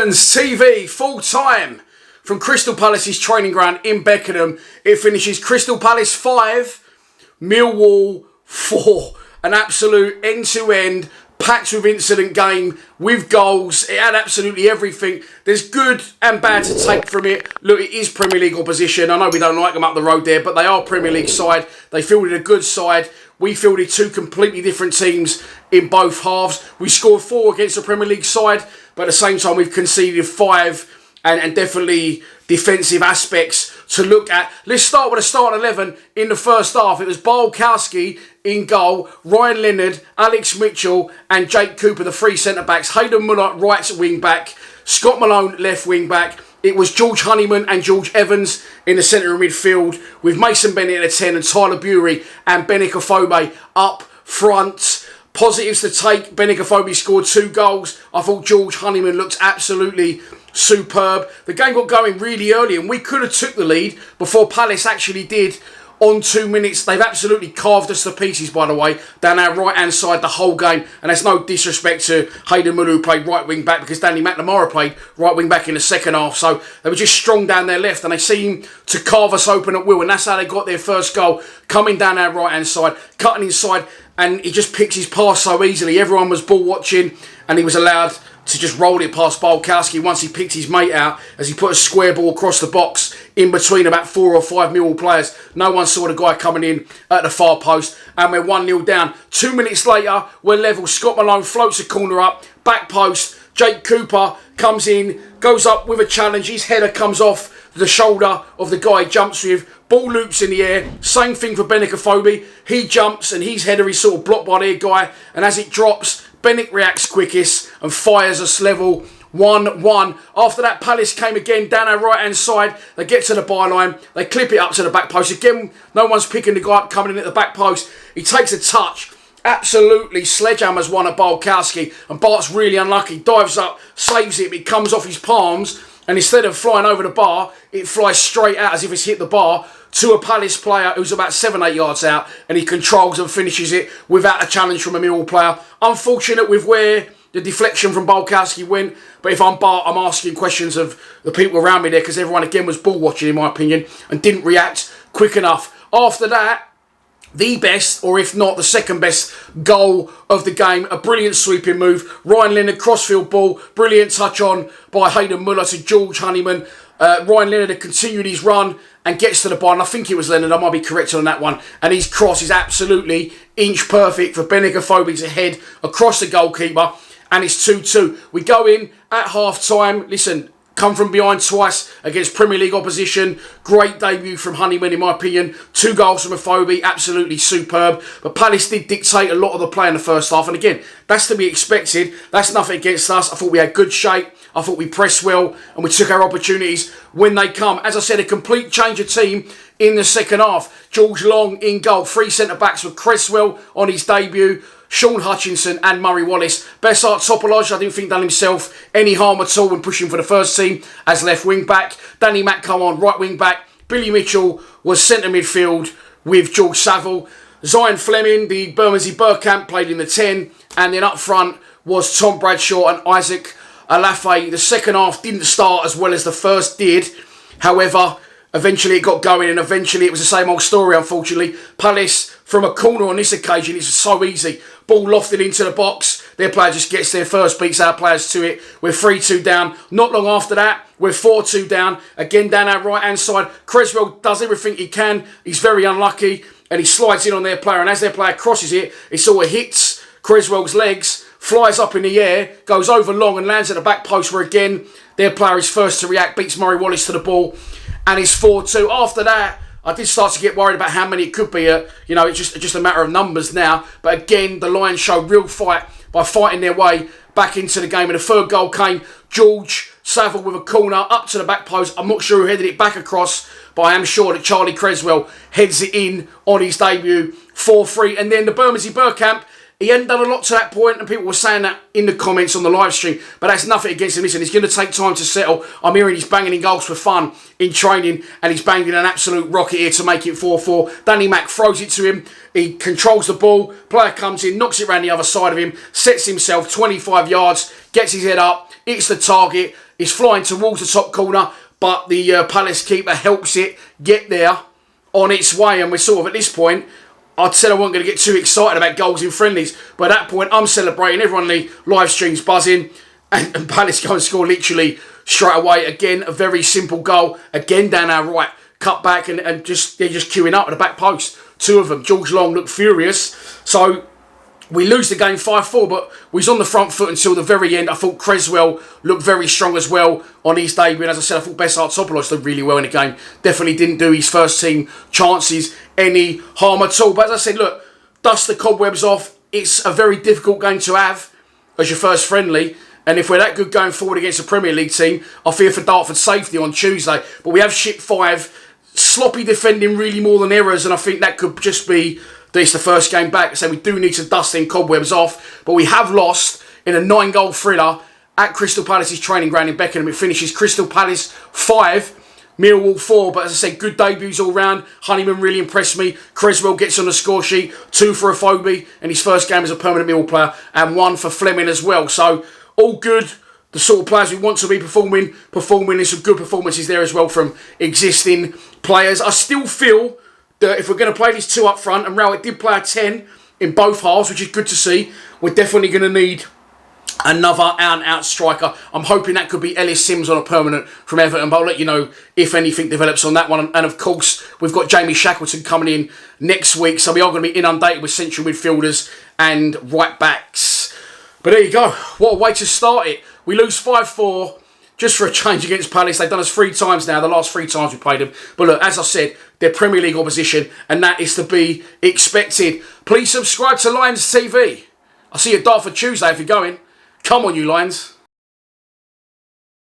Evans TV, full time from Crystal Palace's training ground in Beckenham. It finishes Crystal Palace 5, Millwall 4. An absolute end-to-end, packed with incident game, with goals. It had absolutely everything. There's good and bad to take from it. Look, it is Premier League opposition. I know we don't like them up the road there, but they are Premier League side. They fielded a good side. We fielded two completely different teams in both halves. We scored 4 against the Premier League side, but at the same time we've conceded 5 and definitely defensive aspects to look at. Let's start with a starting 11 in the first half. It was Barkowski in goal, Ryan Leonard, Alex Mitchell and Jake Cooper, the 3 centre-backs. Hayden Muller, right wing-back. Scott Malone, left wing-back. It was George Honeyman and George Evans in the centre of midfield, with Mason Bennett at 10 and Tyler Bury and Benik Afobe up front. Positives to take: Benik Afobe scored 2 goals. I thought George Honeyman looked absolutely superb. The game got going really early and we could have took the lead before Palace actually did on 2 minutes. They've absolutely carved us to pieces, by the way, down our right-hand side the whole game. And there's no disrespect to Hayden Muller, who played right wing-back, because Danny McNamara played right wing-back in the second half. So they were just strong down their left and they seemed to carve us open at will. And that's how they got their first goal, coming down our right-hand side, cutting inside. And he just picks his pass so easily. Everyone was ball watching and he was allowed to just roll it past Barkowski once he picked his mate out, as he put a square ball across the box in between about 4 or 5 Millwall players. No one saw the guy coming in at the far post, and we're 1-0 down. 2 minutes later, we're level. Scott Malone floats a corner up, back post. Jake Cooper comes in, goes up with a challenge. His header comes off the shoulder of the guy he jumps with. Ball loops in the air. Same thing for Benik Afobe. He jumps and his header is sort of blocked by their guy, and as it drops, Benik reacts quickest and fires us level 1-1. After that, Palace came again down our right-hand side. They get to the byline. They clip it up to the back post. Again, no one's picking the guy up coming in at the back post. He takes a touch. Absolutely sledgehammers one at Barkowski. And Bart's really unlucky. Dives up, saves it. It comes off his palms. And instead of flying over the bar, it flies straight out as if it's hit the bar to a Palace player who's about 7-8 yards out, and he controls and finishes it without a challenge from a Millwall player. Unfortunate with where the deflection from Barkowski went, but if I'm Bart, I'm asking questions of the people around me there, because everyone again was ball watching in my opinion and didn't react quick enough. After that, the best, or if not the second best goal of the game, a brilliant sweeping move. Ryan Leonard, crossfield ball, brilliant touch on by Hayden Muller to George Honeyman. Ryan Leonard had continued his run and gets to the bar, and I think it was Leonard, I might be correct on that one, and his cross is absolutely inch perfect for Benik Afobe to head across the goalkeeper, and it's 2-2. We go in at half time. Listen, come from behind twice against Premier League opposition. Great debut from Honeyman in my opinion. 2 goals from Afobe, absolutely superb. But Palace did dictate a lot of the play in the first half. And again, that's to be expected. That's nothing against us. I thought we had good shape. I thought we pressed well and we took our opportunities when they come. As I said, a complete change of team in the second half. George Long in goal. 3 centre-backs with Cresswell on his debut, Sean Hutchinson and Murray Wallace. Bessart Topoloj, I didn't think done himself any harm at all when pushing for the first team as left wing back. Danny Mack come on right wing back. Billy Mitchell was centre midfield with George Saville. Zion Fleming, the Bermondsey Bergkamp, played in the 10. And then up front was Tom Bradshaw and Isaac Alafe. The second half didn't start as well as the first did. However, eventually it got going, and eventually it was the same old story, unfortunately. Palace, from a corner on this occasion, it's so easy. Ball lofted into the box. Their player just gets there first, beats our players to it. We're 3-2 down. Not long after that, we're 4-2 down. Again, down our right-hand side. Cresswell does everything he can. He's very unlucky, and he slides in on their player. And as their player crosses it, it sort of hits Cresswell's legs, flies up in the air, goes over long and lands at the back post, where again, their player is first to react, beats Murray Wallace to the ball, and it's 4-2. After that, I did start to get worried about how many it could be. It's just a matter of numbers now. But again, the Lions showed real fight by fighting their way back into the game. And the third goal came, George Saville with a corner up to the back post. I'm not sure who headed it back across, but I am sure that Charlie Cresswell heads it in on his debut, 4-3. And then the Bermondsey Bergkamp, He hadn't done a lot to that point, and people were saying that in the comments on the live stream, but that's nothing against him. Listen, he's going to take time to settle. I'm hearing he's banging in goals for fun in training, and he's banging an absolute rocket here to make it 4-4. Danny Mack throws it to him. He controls the ball. Player comes in, knocks it around the other side of him, sets himself 25 yards, gets his head up, hits the target. He's flying towards the top corner, but the Palace keeper helps it get there on its way, and we're sort of at this point. I'd said I wasn't going to get too excited about goals in friendlies, but at that point I'm celebrating. Everyone in the live stream's buzzing, and Palace go and score literally straight away. Again, a very simple goal. Again, down our right, cut back, and they're just queuing up at the back post. Two of them. George Long looked furious. So we lose the game 5-4, but we was on the front foot until the very end. I thought Creswell looked very strong as well on his debut. And as I said, I thought Bessart-Topoulos did really well in the game. Definitely didn't do his first team chances any harm at all. But as I said, look, dust the cobwebs off. It's a very difficult game to have as your first friendly. And if we're that good going forward against a Premier League team, I fear for Dartford's safety on Tuesday. But we have shipped 5. Sloppy defending really more than errors. And I think that could just be that it's the first game back. So we do need to dust them cobwebs off. But we have lost in a 9-goal thriller at Crystal Palace's training ground in Beckenham. It finishes Crystal Palace 5, Millwall 4. But as I said, good debuts all round. Honeyman really impressed me. Creswell gets on the score sheet. 2 for Afobe in his first game as a permanent Millwall player. And 1 for Fleming as well. So all good. The sort of players we want to be performing in some good performances there as well from existing players. I still feel that if we're going to play these 2 up front, and Rowett did play a 10 in both halves, which is good to see, we're definitely going to need another out-and-out striker. I'm hoping that could be Ellis Sims on a permanent from Everton, but I'll let you know if anything develops on that one. And of course, we've got Jamie Shackleton coming in next week, so we are going to be inundated with central midfielders and right-backs. But there you go. What a way to start it. We lose 5-4 just for a change against Palace. They've done us 3 times now, the last 3 times we played them. But look, as I said, they're Premier League opposition, and that is to be expected. Please subscribe to Lions TV. I'll see you at Dartford Tuesday if you're going. Come on, you Lions.